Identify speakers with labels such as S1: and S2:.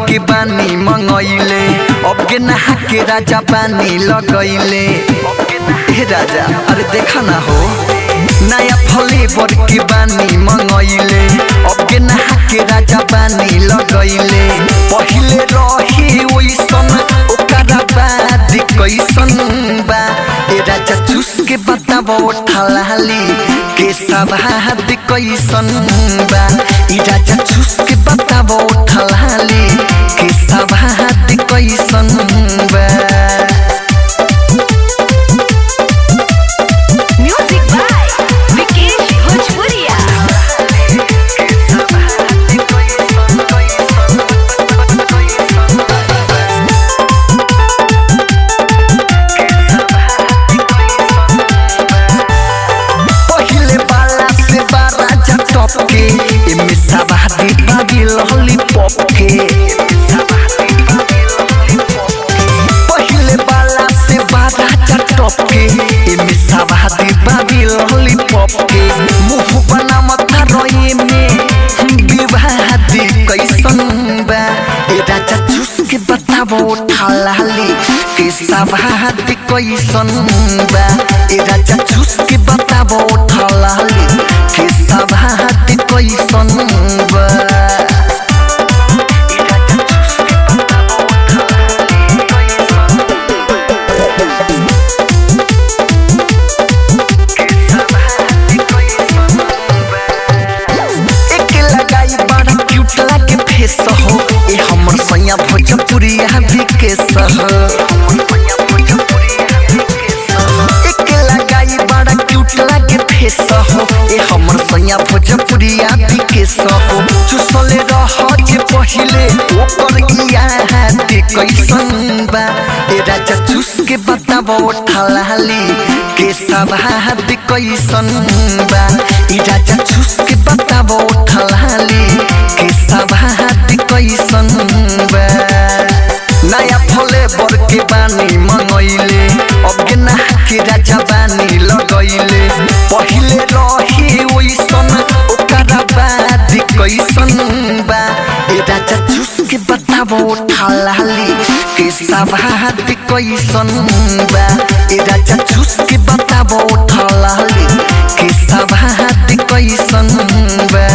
S1: के बानी मंगइले अब के नहा के राजा पानी लगइले हे राजा अरे देखा ना हो नया फ्लेवर के बानी मंगइले अब के नहा के राजा पानी लगइले पहिले रही ओइसन ओकरा बाद कैसन बा ए राजा चूस के बताबो ठलाली के सवाद कैसन बा ए राजा चूस के बताबो ठलाली के सवाद कैसन बा के एमे सवादी बाबी लॉलीपॉप के पहिले बाला से बारा टॉप के एमे सवादी बाबी लॉलीपॉप के मुंह बना मथा रोए में विवादी कैसन बा ए राजा चूस के बताबो ठलाली के सवाद कैसन बा ए राजा चूस के बताबो ठलाली के सवाद कैसन बा हो ए हमर सैया भोजपुरिया भी के सह एक लगाई बड़ा क्यूट लागे फेस हो ए हमर सैया भोजपुरिया भी के सह चुसले रह जे पहिले ओकर याद कैसन बा ए राजा चूस के बताबो ठलाली के सवाद कैसन बा ए राजा चूस के बताबो ठलाली के सवाद कैसन बा नया फ्लेवर के बानी मंगइले अब के नहा के राजा बानी लगइले पहिले रही ओइसन ओकरा बाद कैसन बा ए राजा चूस के बताबो ठलाली के सवाद कैसन बा ए राजा चूस के बताबो ठलाली के सवाद कैसन बा।